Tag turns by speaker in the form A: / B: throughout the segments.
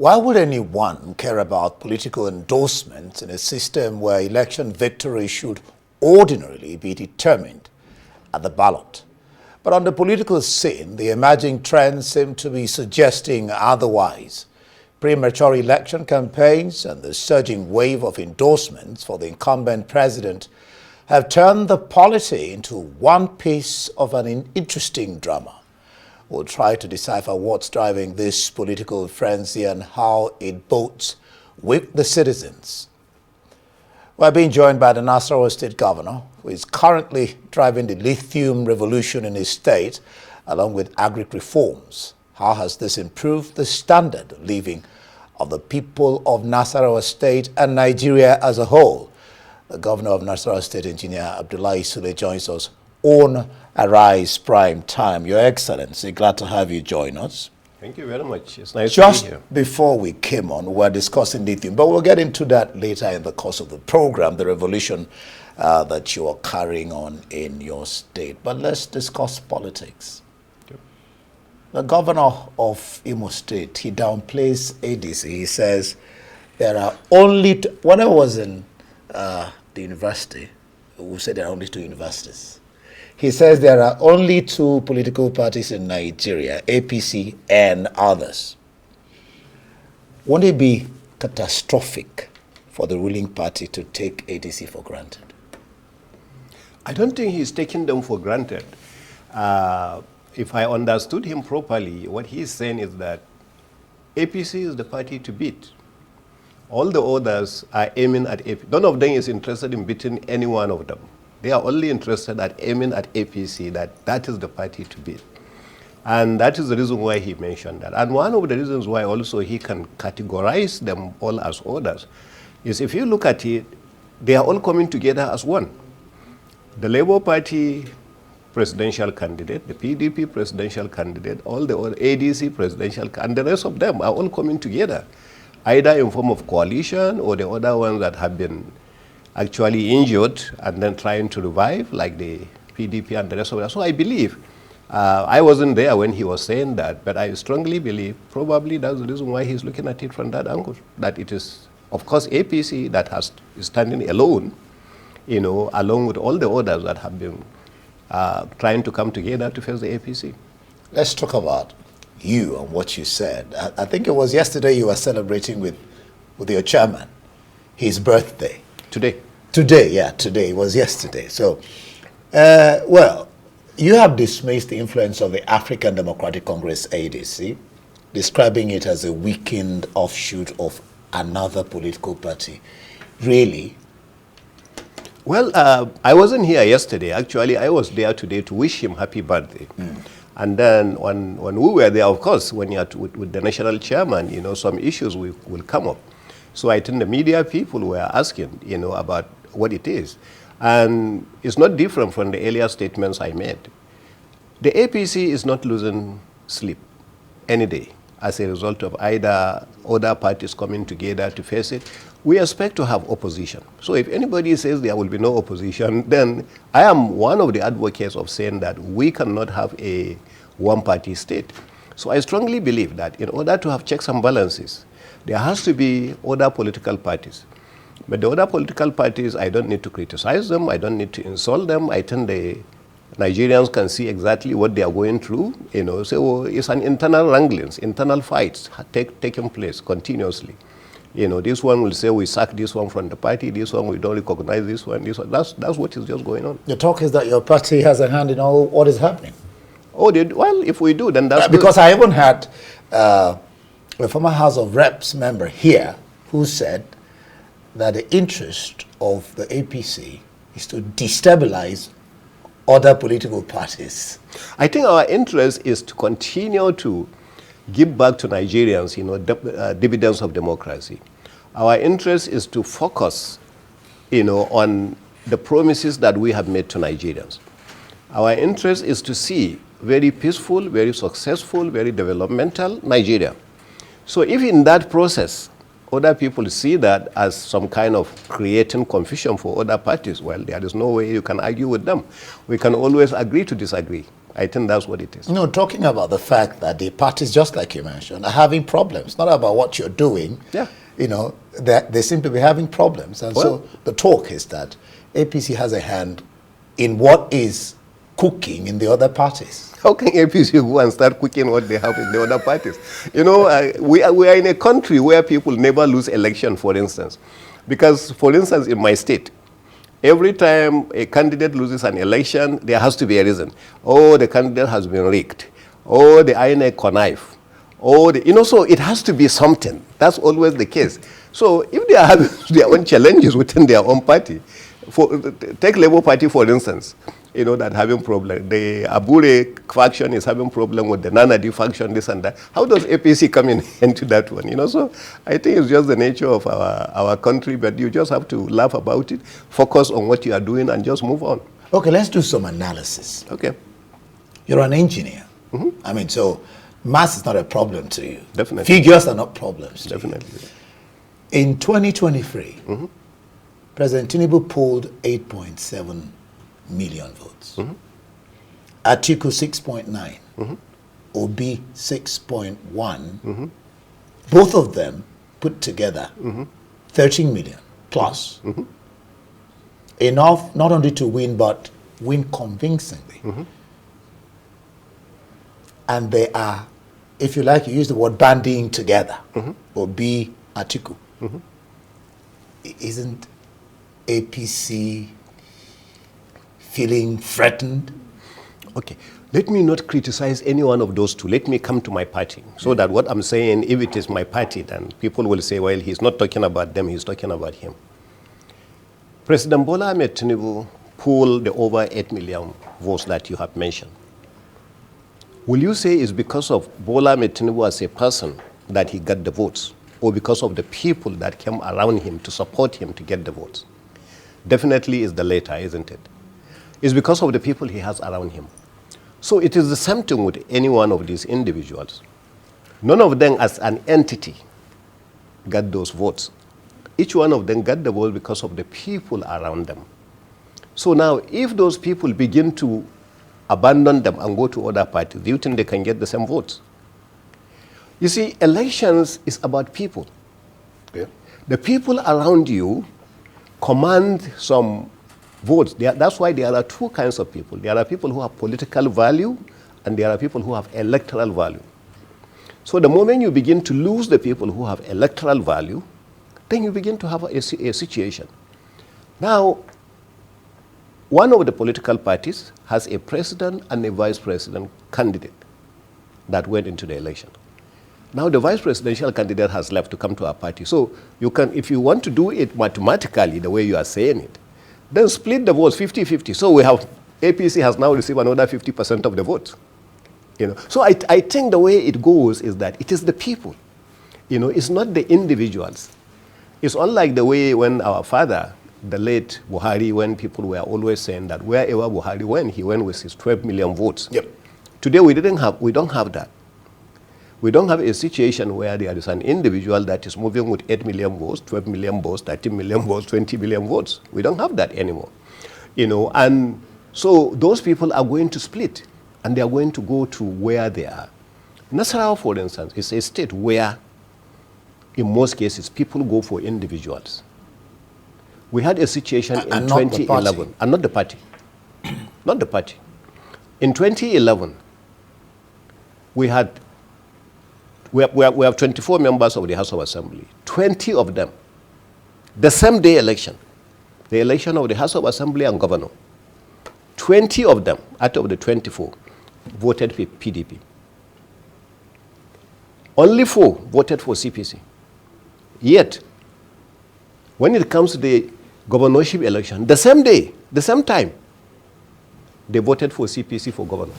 A: Why would anyone care about political endorsements in a system where election victory should ordinarily be determined at the ballot? But on the political scene, the emerging trends seem to be suggesting otherwise. Premature election campaigns and the surging wave of endorsements for the incumbent president have turned the polity into one piece of an interesting drama. We'll try to decipher what's driving this political frenzy and how it bodes with the citizens. We're being joined by the Nasarawa State governor, who is currently driving the lithium revolution in his state, along with agri reforms. How has this improved the standard of living of the people of Nasarawa State and Nigeria as a whole? The governor of Nasarawa State, Engineer Abdullahi Sule, joins us on Arise Prime Time. Your Excellency, glad to have you join us.
B: Thank you very much. It's nice
A: Just
B: to be here.
A: Before we came on, we were discussing lithium, but we'll get into that later in the course of the program, the revolution that you are carrying on in your state. But let's discuss politics.
B: Yep.
A: The governor of Imo State, he downplays ADC. He says there are only, when I was in the university, we said there are only two universities. He says there are only two political parties in Nigeria, APC and others. Won't it be catastrophic for the ruling party to take ADC for granted?
B: I don't think he's taking them for granted. If I understood him properly, what he's saying is that APC is the party to beat. All the others are aiming at APC. None of them is interested in beating any one of them. They are only interested at aiming at APC, that is the party to beat. And that is the reason why he mentioned that. And one of the reasons why also he can categorize them all as others is if you look at it, they are all coming together as one. The Labour Party presidential candidate, the PDP presidential candidate, all the other ADC presidential, and the rest of them are all coming together, either in form of coalition or the other ones that have been actually injured and then trying to revive, like the PDP and the rest of that. So I believe, I wasn't there when he was saying that, but I strongly believe probably that's the reason why he's looking at it from that angle, that it is, of course, APC that is standing alone, you know, along with all the others that have been trying to come together to face the APC.
A: Let's talk about you and what you said. I think it was yesterday you were celebrating with your chairman, his birthday.
B: Today.
A: Today, yeah, today. It was yesterday. So, well, you have dismissed the influence of the African Democratic Congress, ADC, describing it as a weakened offshoot of another political party. Really?
B: Well, I wasn't here yesterday. Actually, I was there today to wish him happy birthday. And then when we were there, of course, when you're with the national chairman, you know, some issues will come up. So I think the media people were asking, you know, about what it is. And it's not different from the earlier statements I made. The APC is not losing sleep any day as a result of either other parties coming together to face it. We expect to have opposition. So if anybody says there will be no opposition, then I am one of the advocates of saying that we cannot have a one-party state. So I strongly believe that in order to have checks and balances, there has to be other political parties. But the other political parties, I don't need to criticize them. I don't need to insult them. I think the Nigerians can see exactly what they are going through. You know, so it's an internal wranglings, internal fights taking place continuously. You know, this one will say we sack this one from the party. This one we don't recognize this one. This one. That's what is just going on.
A: The talk is that your party has a hand in all what is happening.
B: Oh, well, if we do, then that's
A: because good. I even had a former House of Reps member here who said that the interest of the APC is to destabilize other political parties.
B: I think our interest is to continue to give back to Nigerians, you know, dividends of democracy. Our interest is to focus, you know, on the promises that we have made to Nigerians. Our interest is to see very peaceful, very successful, very developmental Nigeria. So if in that process, other people see that as some kind of creating confusion for other parties, well, there is no way you can argue with them. We can always agree to disagree. I think that's what it is.
A: No, talking about the fact that the parties, just like you mentioned, are having problems. Not about what you're doing.
B: Yeah.
A: You know, they seem to be having problems. And so the talk is that APC has a hand in what is cooking in the other parties.
B: How can APC go and start cooking what they have in the other parties? You know, we are in a country where people never lose election, for instance. Because, for instance, in my state, every time a candidate loses an election, there has to be a reason. Oh, the candidate has been rigged. Oh, the INEC connive. Oh, so it has to be something. That's always the case. So if they are having their own challenges within their own party, take Labour Party, for instance, that having problem. The Abure faction is having problem with the Nanadi faction, this and that. How does APC come into that one? So I think it's just the nature of our country, but you just have to laugh about it, focus on what you are doing, and just move on.
A: Okay, let's do some analysis.
B: Okay.
A: You're an engineer. I mean, so maths is not a problem to you.
B: Definitely.
A: Figures are not problems to
B: Definitely.
A: you. In 2023, President Tinubu polled 8.7 million votes. Atiku 6.9. Obi 6.1. Both of them put together 13 million plus. Enough not only to win, but win convincingly. And they are, if you like, you use the word bandying together. Obi, Atiku. Isn't APC feeling threatened?
B: Okay, let me not criticize any one of those two. Let me come to my party. So that what I'm saying, if it is my party, then people will say, well, he's not talking about them, he's talking about him. President Bola Ahmed Tinubu polled the over 8 million votes that you have mentioned. Will you say it's because of Bola Ahmed Tinubu as a person that he got the votes, or because of the people that came around him to support him to get the votes? Definitely is the latter, isn't it? It's because of the people he has around him. So it is the same thing with any one of these individuals. None of them as an entity got those votes. Each one of them got the vote because of the people around them. So now, if those people begin to abandon them and go to other parties, do you think they can get the same votes? You see, elections is about people.
A: Yeah.
B: The people around you command some votes. That's why there are two kinds of people. There are people who have political value, and there are people who have electoral value. So the moment you begin to lose the people who have electoral value, then you begin to have a situation. Now, one of the political parties has a president and a vice president candidate that went into the election. Now the vice presidential candidate has left to come to our party. So you can, if you want to do it mathematically the way you are saying it, then split the votes 50-50. So we have, APC has now received another 50% of the votes. So I think the way it goes is that it is the people. It's not the individuals. It's unlike the way when our father, the late Buhari, when people were always saying that wherever Buhari went, he went with his 12 million votes.
A: Yep.
B: Today we don't have that. We don't have a situation where there is an individual that is moving with 8 million votes, 12 million votes, 13 million votes, 20 million votes. We don't have that anymore. And so those people are going to split, and they are going to go to where they are. Nasarawa, for instance, is a state where, in most cases, people go for individuals. We had a situation in 2011, and not the party. Not the party. In 2011, we have 24 members of the House of Assembly. 20 of them, the same day election, the election of the House of Assembly and governor, 20 of them out of the 24 voted for PDP. Only 4 voted for CPC. Yet, when it comes to the governorship election, the same day, the same time, they voted for CPC for governor.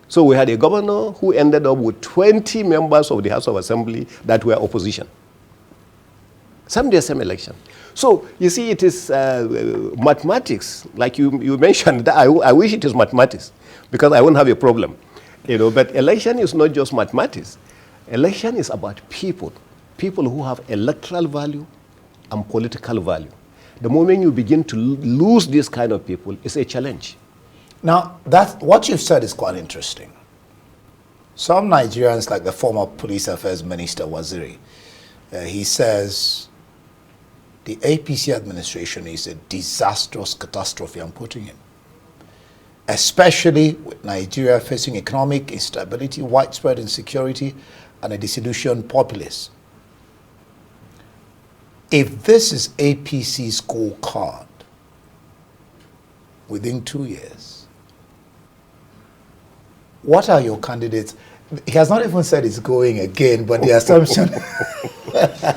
B: So we had a governor who ended up with 20 members of the House of Assembly that were opposition. Same day, same election. So you see, it is mathematics, like you mentioned. I wish it is mathematics, because I won't have a problem. But election is not just mathematics. Election is about people who have electoral value and political value. The moment you begin to lose this kind of people, it's a challenge.
A: Now, what you've said is quite interesting. Some Nigerians, like the former Police Affairs Minister Waziri, he says the APC administration is a disastrous catastrophe, I'm quoting him, especially with Nigeria facing economic instability, widespread insecurity, and a disillusioned populace. If this is APC's scorecard within 2 years, what are your candidates? He has not even said it's going again, but the assumption,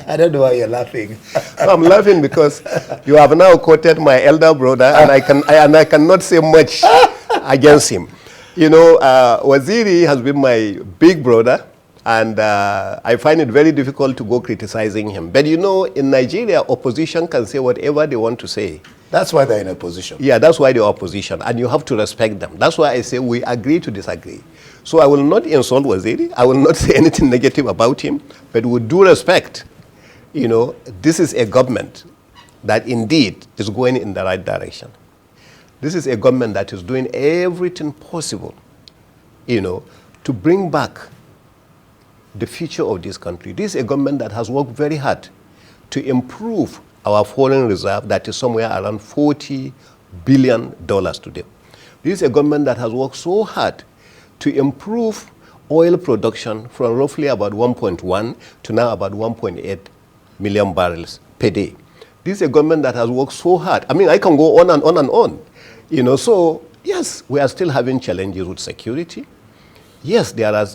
A: I don't know why you're laughing.
B: I'm laughing because you have now quoted my elder brother, and I cannot say much against him. You know, Waziri has been my big brother, and I find it very difficult to go criticizing him. But you know, in Nigeria, opposition can say whatever they want to say.
A: That's why they're in opposition.
B: Yeah, that's why they're opposition, and you have to respect them. That's why I say we agree to disagree. So I will not insult Waziri. I will not say anything negative about him, but with due respect, you know, this is a government that indeed is going in the right direction. This is a government that is doing everything possible, you know, to bring back the future of this country. This is a government that has worked very hard to improve our foreign reserve that is somewhere around $40 billion today. This is a government that has worked so hard to improve oil production from roughly about 1.1 to now about 1.8 million barrels per day. This is a government that has worked so hard. I mean, I can go on and on and on. You know, so yes, we are still having challenges with security. Yes, there are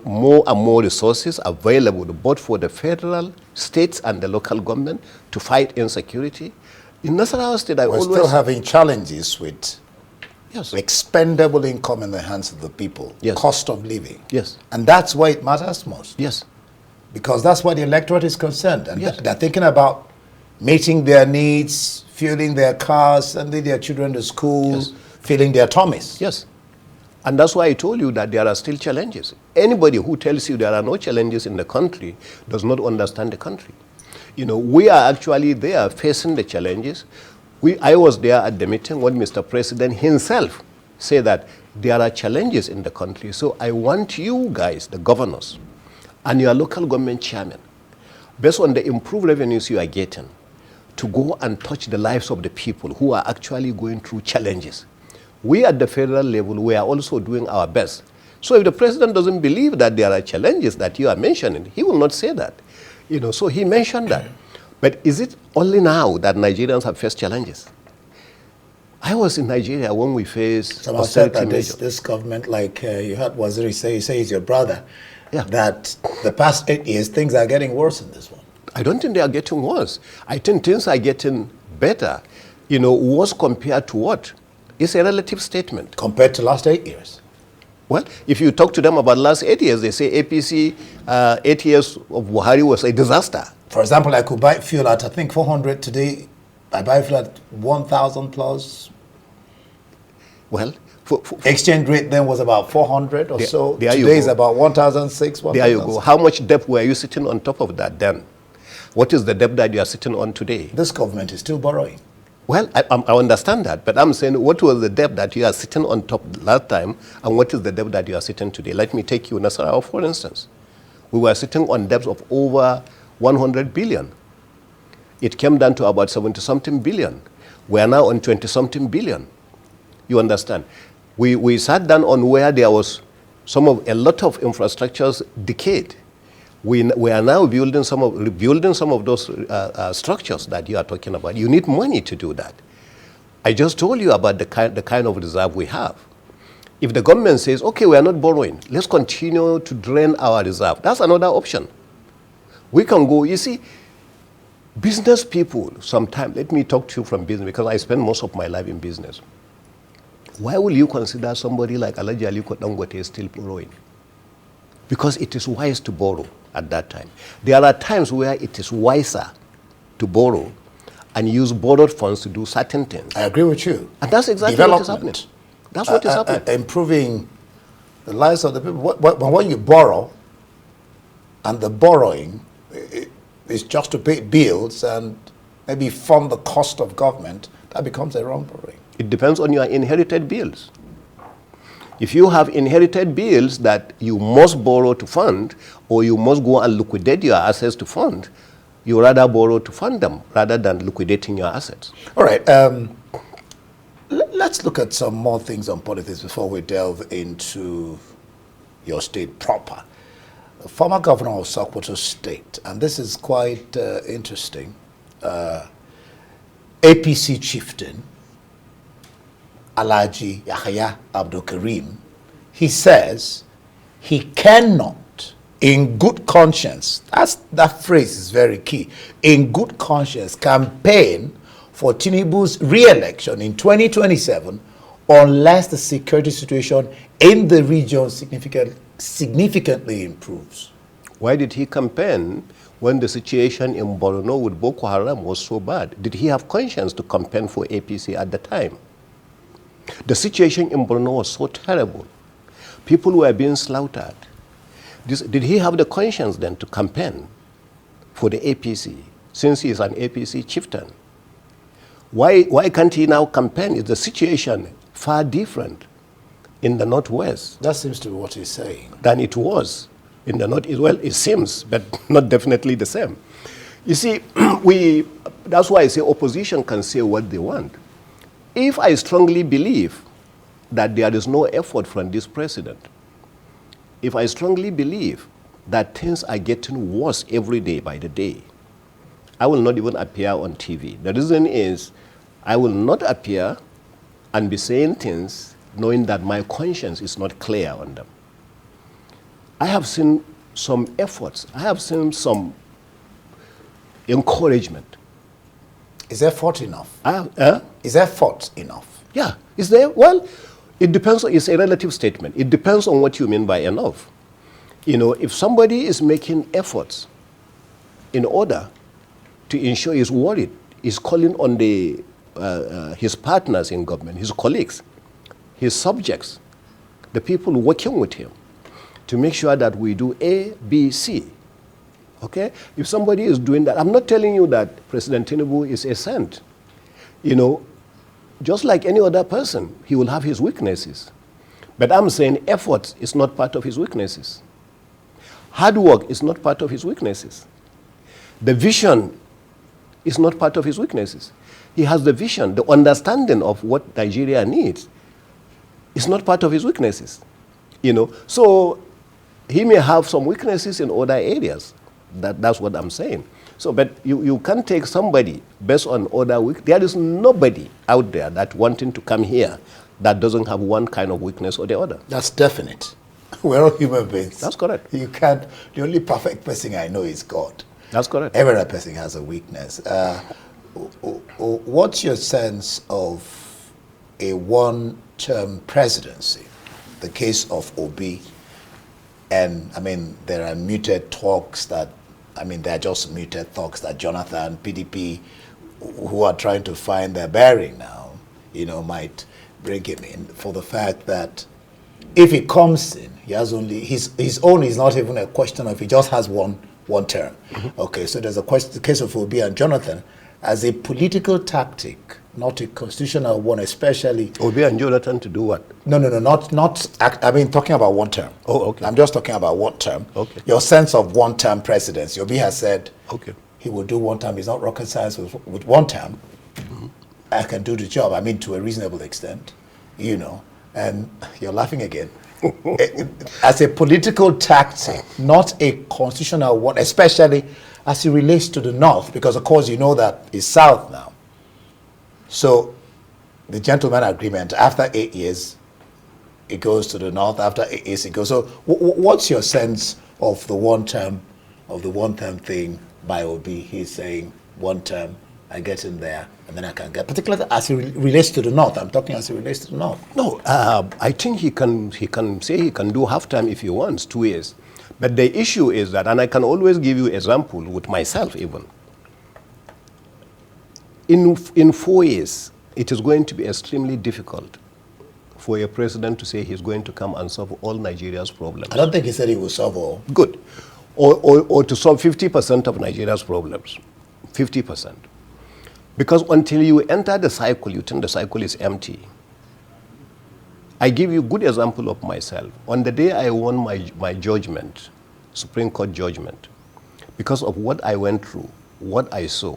B: more and more resources available both for the federal, states, and the local government to fight insecurity. In Nasarawa State,
A: We're still having challenges with
B: yes,
A: expendable income in the hands of the people,
B: yes,
A: cost of living.
B: Yes.
A: And that's why it matters most.
B: Yes.
A: Because that's why the electorate is concerned. And
B: yes,
A: they're thinking about meeting their needs, fueling their cars, sending their children to school,
B: yes,
A: filling their tummies.
B: Yes. And that's why I told you that there are still challenges. Anybody who tells you there are no challenges in the country does not understand the country. You know, we are actually there facing the challenges. I was there at the meeting when Mr. President himself said that there are challenges in the country. So I want you guys, the governors, and your local government chairman, based on the improved revenues you are getting, to go and touch the lives of the people who are actually going through challenges. We at the federal level, we are also doing our best. So if the president doesn't believe that there are challenges that you are mentioning, he will not say that. You know, so he mentioned that. But is it only now that Nigerians have faced challenges? I was in Nigeria when we faced
A: Someone said that this government, like you heard Waziri say he's your brother,
B: yeah,
A: that the past 8 years, things are getting worse in this one.
B: I don't think they are getting worse. I think things are getting better. You know, worse compared to what? It's a relative statement.
A: Compared to last 8 years?
B: Well, if you talk to them about last 8 years, they say APC 8 years of Buhari was a disaster.
A: For example, I could buy fuel at, I think, 400 today. I buy fuel at 1,000 plus.
B: Well,
A: exchange rate then was about 400 or so.
B: Today
A: is about 1,006.
B: There you go. How much debt were you sitting on top of that then? What is the debt that you are sitting on today?
A: This government is still borrowing.
B: Well, I understand that, but I'm saying what was the debt that you are sitting on top last time, and what is the debt that you are sitting today? Let me take you Nasarawa, for instance. We were sitting on debts of over 100 billion. It came down to about 70-something billion. We are now on 20-something billion. You understand? We sat down on where there was a lot of infrastructures decayed. We are now rebuilding some of those structures that you are talking about. You need money to do that. I just told you about the kind of reserve we have. If the government says, okay, we are not borrowing, let's continue to drain our reserve, that's another option. We can go, you see, business people, sometimes, let me talk to you from business, because I spend most of my life in business. Why will you consider somebody like Alhaji Aliko Dangote still borrowing? Because it is wise to borrow at that time. There are times where it is wiser to borrow and use borrowed funds to do certain things.
A: I agree with you.
B: And that's exactly what is happening. That's what is happening.
A: Improving the lives of the people. When you borrow, and the borrowing is just to pay bills and maybe fund the cost of government, that becomes a wrong borrowing.
B: It depends on your inherited bills. If you have inherited bills that you must borrow to fund, or you must go and liquidate your assets to fund, you rather borrow to fund them rather than liquidating your assets.
A: All right. Let's look at some more things on politics before we delve into your state proper. The former governor of Sokoto State, and this is quite interesting, APC chieftain, Alhaji Yahya Abdul Karim, he says he cannot, in good conscience, that phrase is very key, in good conscience, campaign for Tinubu's re-election in 2027 unless the security situation in the region significantly improves.
B: Why did he campaign when the situation in Borno with Boko Haram was so bad? Did he have conscience to campaign for APC at the time? The situation in Borno was so terrible. People were being slaughtered. Did he have the conscience then to campaign for the APC, since he is an APC chieftain? Why can't he now campaign? Is the situation far different in the Northwest?
A: That seems to be what he's saying.
B: Than it was in the North. Well, it seems, but not definitely the same. You see, that's why I say opposition can say what they want. If I strongly believe that there is no effort from this president, if I strongly believe that things are getting worse every day by the day, I will not even appear on TV. The reason is I will not appear and be saying things knowing that my conscience is not clear on them. I have seen some efforts. I have seen some encouragement.
A: Is effort enough? Is effort enough?
B: Yeah. Is there? Well, it depends. It's a relative statement. It depends on what you mean by enough. You know, if somebody is making efforts in order to ensure he's worried, he's calling on his partners in government, his colleagues, his subjects, the people working with him, to make sure that we do A, B, C. Okay? If somebody is doing that, I'm not telling you that President Tinubu is a saint. You know, just like any other person, he will have his weaknesses. But I'm saying effort is not part of his weaknesses. Hard work is not part of his weaknesses. The vision is not part of his weaknesses. He has the vision, the understanding of what Nigeria needs. It's not part of his weaknesses. You know, so he may have some weaknesses in other areas. That's what I'm saying. So, but you can't take somebody based on other weaknesses. There is nobody out there that wanting to come here that doesn't have one kind of weakness or the other.
A: That's definite. We're all human beings.
B: That's correct.
A: You can't, the only perfect person I know is God.
B: That's correct.
A: Every other person has a weakness. What's your sense of a one-term presidency? The case of Obi, and I mean, there are muted talks that, they're just muted talks that Jonathan, PDP, who are trying to find their bearing now, might bring him in for the fact that if he comes in, he has only, his own is not even a question of he just has one term. Mm-hmm. Okay, so there's the case of Obi and Jonathan as a political tactic, not a constitutional one, especially.
B: Obi and Jonathan to do what?
A: No, talking about one term.
B: Oh, okay.
A: I'm just talking about one term.
B: Okay.
A: Your sense of one-term presidency. Obi has said
B: he
A: will do one term. He's not rocket science with one term. Mm-hmm. I can do the job, to a reasonable extent, and you're laughing again. As a political tactic, not a constitutional one, especially as it relates to the North, because of course you know that it's South now. So the gentleman agreement, after 8 years, it goes to the North. After 8 years, it goes. So what's your sense of the one term thing by Obi? He's saying one term, I get in there, and then I can get, particularly as it relates to the North. I'm talking as it relates to the North.
B: No, I think he can say he can do half time if he wants, 2 years. But the issue is that, and I can always give you example with myself even. In 4 years, it is going to be extremely difficult for a president to say he's going to come and solve all Nigeria's problems.
A: I don't think he said he will solve all.
B: Good. Or to solve 50% of Nigeria's problems. 50%. Because until you enter the cycle, you think the cycle is empty. I give you a good example of myself. On the day I won my judgment, Supreme Court judgment, because of what I went through, what I saw,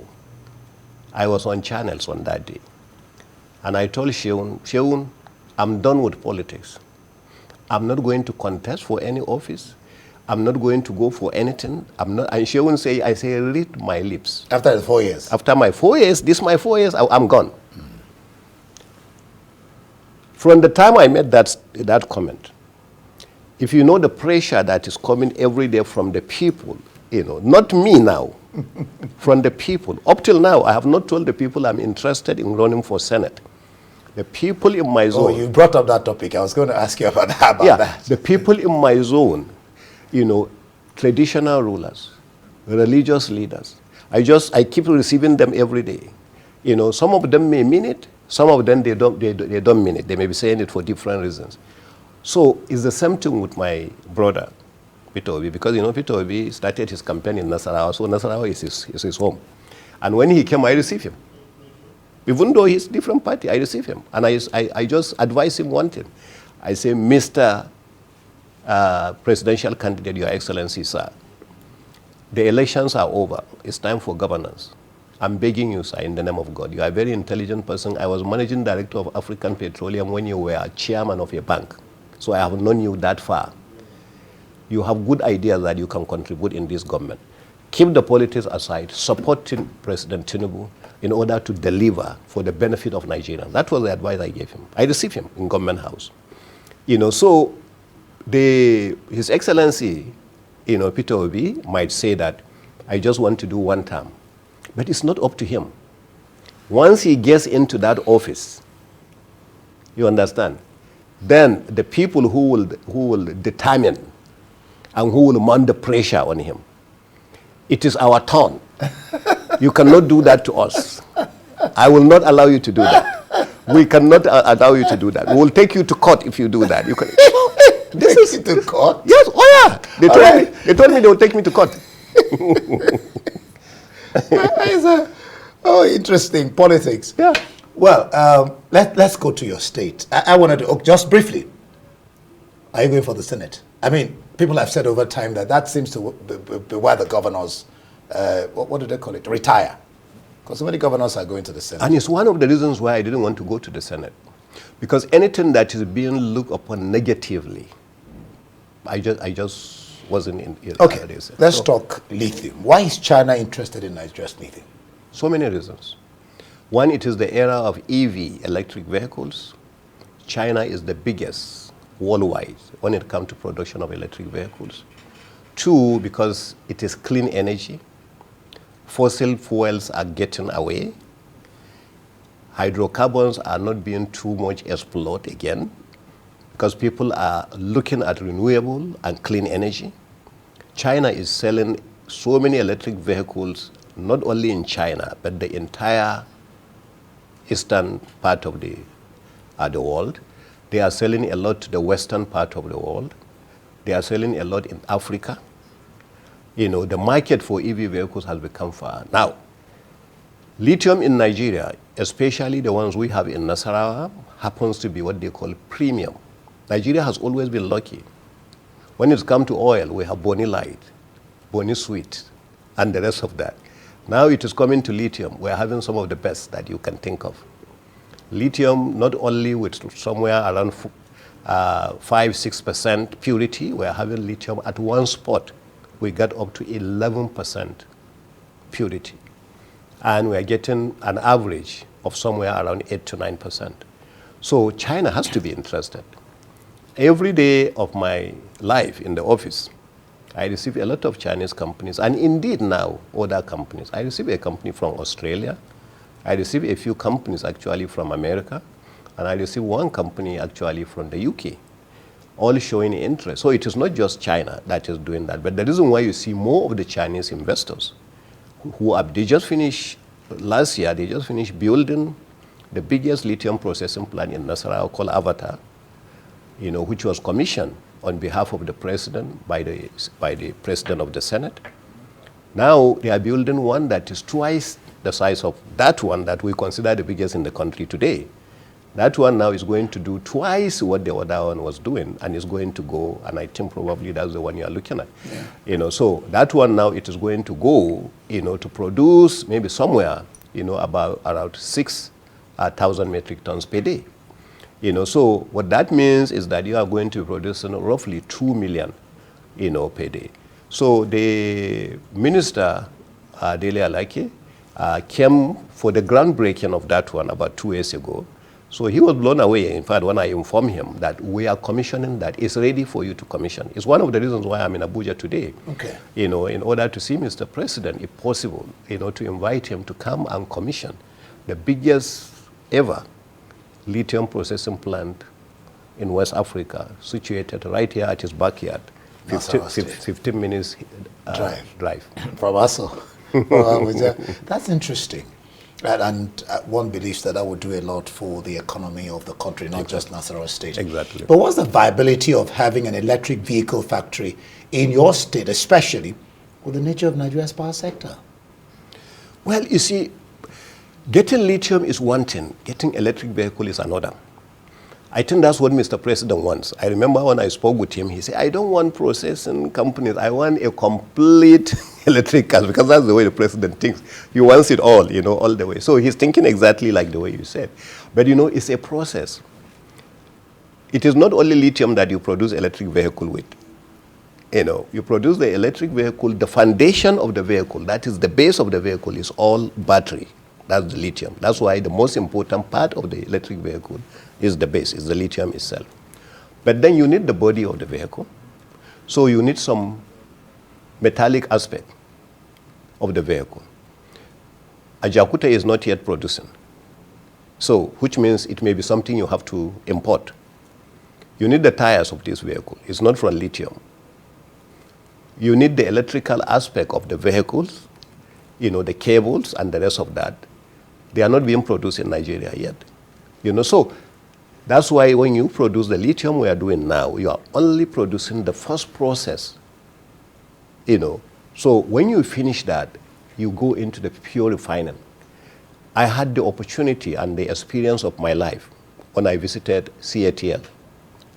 B: I was on channels on that day. And I told Sheun, I'm done with politics. I'm not going to contest for any office. I'm not going to go for anything. I'm not. And Sheun say, I say, read my lips.
A: After the 4 years?
B: After my 4 years, this my 4 years, I'm gone. From the time I made that comment, if you know the pressure that is coming every day from the people, not me now, from the people. Up till now, I have not told the people I'm interested in running for Senate. The people in my zone.
A: Oh, you brought up that topic. I was going to ask you about that.
B: The people in my zone, traditional rulers, religious leaders. I keep receiving them every day. Some of them may mean it. Some of them, they don't mean it. They may be saying it for different reasons. So it's the same thing with my brother, Peter Obi, because Peter Obi started his campaign in Nasarawa, so Nasarawa is his home. And when he came, I received him. Even though he's a different party, I received him. And I just advise him one thing. I say, Mr. Presidential candidate, Your Excellency, sir, the elections are over. It's time for governance. I'm begging you, sir, in the name of God. You are a very intelligent person. I was managing director of African Petroleum when you were chairman of a bank. So I have known you that far. You have good ideas that you can contribute in this government. Keep the politics aside, supporting President Tinubu in order to deliver for the benefit of Nigerians. That was the advice I gave him. I received him in government house. So His Excellency, Peter Obi might say that I just want to do one term. But it's not up to him. Once he gets into that office, you understand, then the people who will determine and who will mount the pressure on him, it is our turn. You cannot do that to us. I will not allow you to do that. We cannot allow you to do that. We will take you to court if you do that. You can.
A: This is to court?
B: Yes. Oh yeah. They told me they will take me to court.
A: Interesting politics.
B: Yeah.
A: Well, let's go to your state. I wanted to, just briefly, are you going for the Senate? I mean, people have said over time that seems to be where the governors, what do they call it, retire. Because so many governors are going to the Senate.
B: And it's one of the reasons why I didn't want to go to the Senate. Because anything that is being looked upon negatively, I just wasn't in.
A: Okay, let's talk lithium. Why is China interested in Nigeria's lithium?
B: So many reasons. One, it is the era of EV, electric vehicles. China is the biggest worldwide when it comes to production of electric vehicles. Two, because it is clean energy. Fossil fuels are getting away. Hydrocarbons are not being too much explored again because people are looking at renewable and clean energy. China is selling so many electric vehicles, not only in China, but the entire eastern part of the world. They are selling a lot to the western part of the world. They are selling a lot in Africa. The market for EV vehicles has become far. Now, lithium in Nigeria, especially the ones we have in Nasarawa, happens to be what they call premium. Nigeria has always been lucky. When it's come to oil, we have Bonny Light, Bonny Sweet, and the rest of that. Now it is coming to lithium. We're having some of the best that you can think of. Lithium, not only with somewhere around 5-6% purity, we're having lithium at one spot. We got up to 11% purity. And we're getting an average of somewhere around 8 to 9%. So China has to be interested. Every day of my life in the office, I receive a lot of Chinese companies, and indeed now other companies. I receive a company from Australia. I receive a few companies actually from America, and I receive one company actually from the UK, all showing interest. So it is not just China that is doing that, but the reason why you see more of the Chinese investors they just finished, last year, they just finished building the biggest lithium processing plant in Nasarawa called Avatar, which was commissioned on behalf of the president by the president of the Senate. Now they are building one that is twice the size of that one that we consider the biggest in the country today. That one now is going to do twice what the other one was doing, and is going to go, and I think probably that's the one you are looking at. Yeah. So that one now, it is going to go, to produce maybe somewhere, about around 6,000 metric tons per day. So what that means is that you are going to produce roughly 2 million, per day. So the minister, Dele Alake, came for the groundbreaking of that one about 2 years ago. So he was blown away, in fact, when I informed him that we are commissioning that. It's ready for you to commission. It's one of the reasons why I'm in Abuja today. Okay. In order to see Mr. President, if possible, to invite him to come and commission the biggest ever lithium processing plant in West Africa, situated right here at his backyard, 15 minutes drive.
A: From Aso. That's interesting. And one believes that would do a lot for the economy of the country, not just Nasarawa State.
B: Exactly.
A: But what's the viability of having an electric vehicle factory in your state, especially with the nature of Nigeria's power sector?
B: Well, you see, getting lithium is one thing, getting electric vehicle is another. I think that's what Mr. President wants. I remember when I spoke with him, he said, I don't want processing companies. I want a complete electric car, because that's the way the president thinks. He wants it all, all the way. So he's thinking exactly like the way you said. But, it's a process. It is not only lithium that you produce electric vehicle with. You produce the electric vehicle, the foundation of the vehicle, that is the base of the vehicle, is all battery. That's the lithium. That's why the most important part of the electric vehicle is the base, is the lithium itself. But then you need the body of the vehicle. So you need some metallic aspect of the vehicle. Ajakuta is not yet producing. So, which means it may be something you have to import. You need the tires of this vehicle. It's not from lithium. You need the electrical aspect of the vehicles, the cables and the rest of that. They are not being produced in Nigeria yet. So that's why when you produce the lithium we are doing now, you are only producing the first process. So when you finish that, you go into the pure refining. I had the opportunity and the experience of my life when I visited CATL,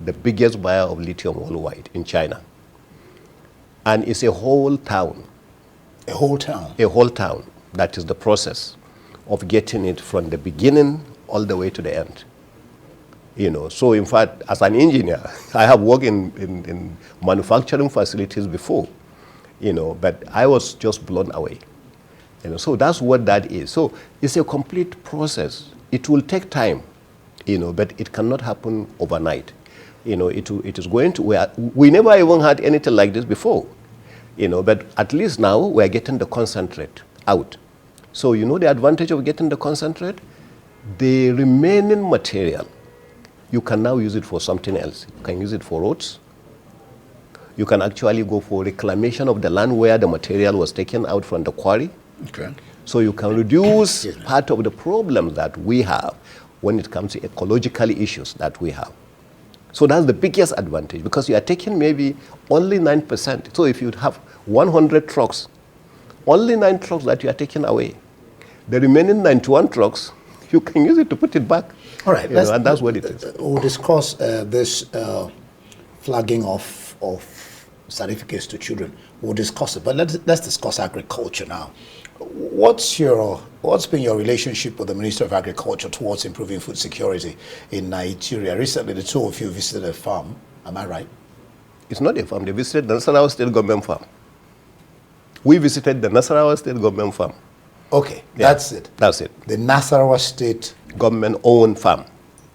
B: the biggest buyer of lithium worldwide in China. And it's a whole town.
A: A whole town?
B: A whole town. That is the process of getting it from the beginning all the way to the end. So in fact, as an engineer, I have worked in manufacturing facilities before, but I was just blown away. So that's what that is. So it's a complete process. It will take time, but it cannot happen overnight. It is going to, we never even had anything like this before, but at least now we're getting the concentrate out. So the advantage of getting the concentrate? The remaining material, you can now use it for something else. You can use it for roads. You can actually go for reclamation of the land where the material was taken out from the quarry. Okay. So you can reduce part of the problems that we have when it comes to ecological issues that we have. So that's the biggest advantage, because you are taking maybe only 9%. So if you have 100 trucks, only 9 trucks that you are taking away. The remaining 91 trucks, you can use it to put it back.
A: All right.
B: And that's what it is.
A: We'll discuss this flagging of certificates to children. We'll discuss it. But let's discuss agriculture now. What's been your relationship with the Minister of Agriculture towards improving food security in Nigeria? Recently, the two of you visited a farm. Am I right?
B: It's not a farm. They visited the Nasarawa State government farm. We visited the Nasarawa State government farm.
A: Okay, yeah, that's it.
B: That's it.
A: The Nasarawa State
B: government-owned farm.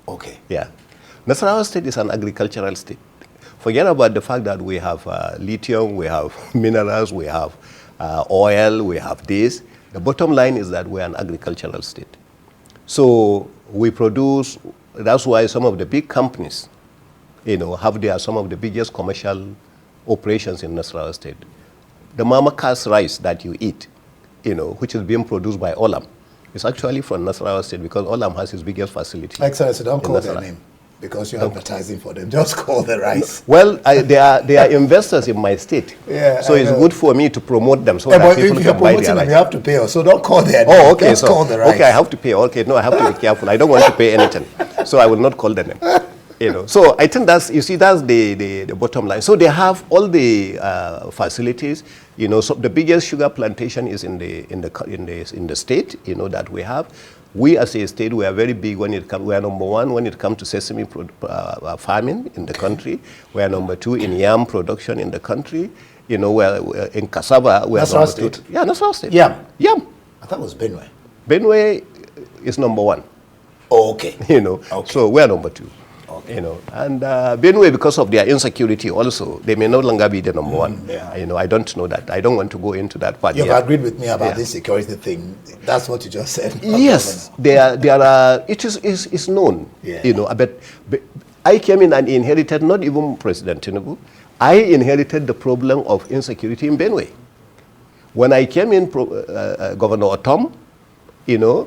A: Okay.
B: Yeah. Nasarawa State is an agricultural state. Forget about the fact that we have lithium, we have minerals, we have oil, we have this. The bottom line is that we're an agricultural state. So we produce, that's why some of the big companies, have some of the biggest commercial operations in Nasarawa State. The Mama Cass rice that you eat, which is being produced by Olam, is actually from Nasarawa State, because Olam has its biggest facility.
A: Excellency, don't call their name. because you're advertising for them. Just call the rice.
B: Well, they are investors in my state.
A: Yeah,
B: so it's good for me to promote them so
A: yeah,
B: that
A: but
B: people
A: if you're
B: can buy
A: promoting
B: their
A: them,
B: rice.
A: you have to pay us. So don't call their name.
B: Oh, okay.
A: Just call the rice.
B: Okay, I have to pay. Okay, no, I have to be careful. I don't want to pay anything, so I will not call the name. So I think that's the bottom line. So they have all the facilities. So the biggest sugar plantation is in the state. That we have. We as a state, we are very big when it comes. We are number one when it comes to sesame farming in the country. We are number two in yam production in the country. We're in cassava. We are
A: Nasarawa
B: number
A: State.
B: two. Yeah, Nasarawa State.
A: Yam.
B: I
A: thought it was Benue.
B: Benue is number one.
A: Oh, okay.
B: Okay. So we are number two. Okay. And Benue, because of their insecurity also, they may no longer be the number one.
A: Yeah.
B: I don't know that. I don't want to go into that part.
A: You've agreed with me about this security thing. That's what you just said.
B: Yes, there are. It is known.
A: Yeah.
B: But I came in and inherited not even President Tinubu. I inherited the problem of insecurity in Benue. When I came in, Governor Otom,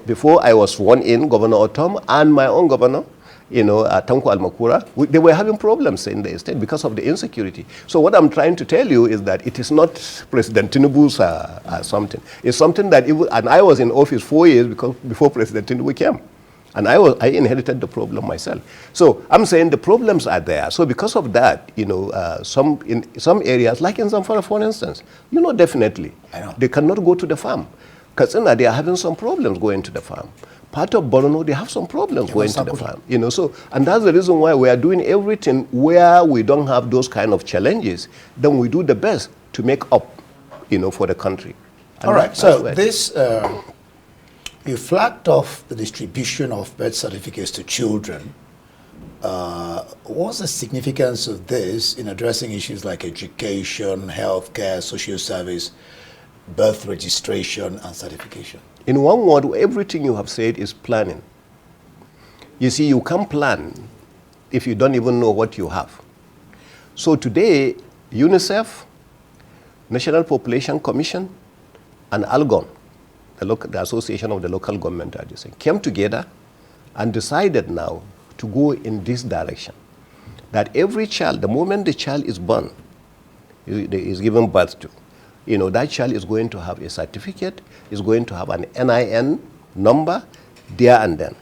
B: before I was sworn in, Governor Otom and my own governor, Tanko Almakura, they were having problems in the state because of the insecurity. So what I'm trying to tell you is that it is not President Tinubu's something. It's something that, and I was in office 4 years before President Tinubu came. And I inherited the problem myself. So I'm saying the problems are there. So because of that, in some areas, like in Zamfara, for instance, definitely, they cannot go to the farm. Katsina, they are having some problems going to the farm. Part of Borno, they have some problems going to the farm. And that's the reason why we are doing everything where we don't have those kind of challenges. Then we do the best to make up, for the country. And
A: all right. So this, you flagged off the distribution of birth certificates to children. What's the significance of this in addressing issues like education, healthcare, social service, birth registration, and certification?
B: In one word, everything you have said is planning. You see, you can't plan if you don't even know what you have. So today, UNICEF, National Population Commission, and ALGON, the Association of the Local Government Agencies, came together and decided now to go in this direction. That every child, the moment the child is born, is given birth to, that child is going to have a certificate, is going to have an NIN number there and then.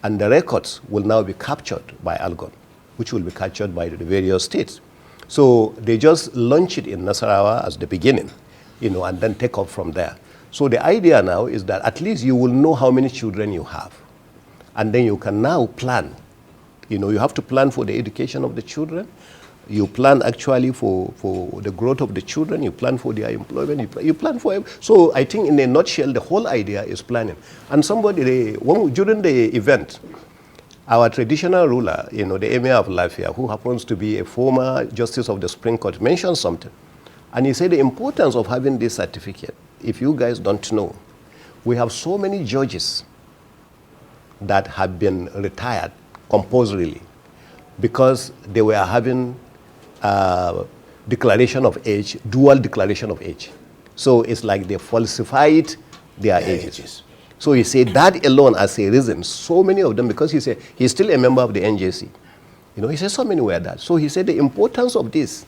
B: And the records will now be captured by ALGON, which will be captured by the various states. So they just launch it in Nasarawa as the beginning, and then take off from there. So the idea now is that at least you will know how many children you have. And then you can now plan. You have to plan for the education of the children. You plan actually for the growth of the children. You plan for their employment. You plan for so I think in a nutshell, the whole idea is planning. And during the event, our traditional ruler, the Emir of Lafia, who happens to be a former Justice of the Supreme Court, mentioned something. And he said the importance of having this certificate, if you guys don't know, we have so many judges that have been retired compulsorily because they were having declaration of age, dual declaration of age. So it's like they falsified their ages. So he said that alone as a reason, so many of them, because he said he's still a member of the NJC. He said so many were that. So he said the importance of this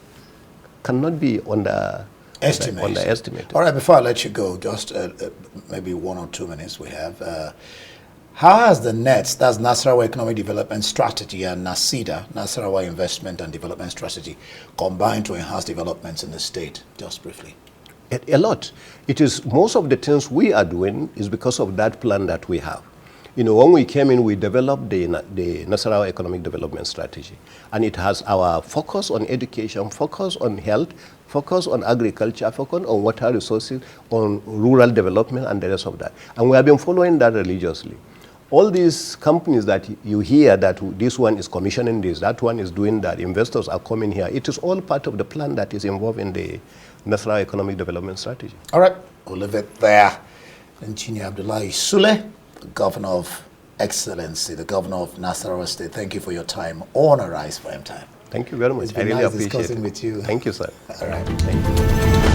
B: cannot be underestimated.
A: All right, before I let you go, just maybe 1 or 2 minutes we have. How has the NETS, that's Nasarawa Economic Development Strategy, and NASIDA, Nasarawa Investment and Development Strategy, combined to enhance developments in the state? Just briefly.
B: A lot. It is most of the things we are doing is because of that plan that we have. When we came in, we developed the Nasarawa Economic Development Strategy. And it has our focus on education, focus on health, focus on agriculture, focus on water resources, on rural development, and the rest of that. And we have been following that religiously. All these companies that you hear that this one is commissioning this, that one is doing that, investors are coming here, it is all part of the plan that is involved in the Nasarawa Economic Development Strategy.
A: All right, we'll leave it there. Engineer Abdullahi Sule, the Governor of Excellency, the Governor of Nasarawa State, thank you for your time on Arise Prime Time.
B: Thank you very much.
A: It's been
B: I really
A: nice
B: appreciate
A: discussing
B: it.
A: with you.
B: Thank you, sir.
A: All right.
B: Thank you.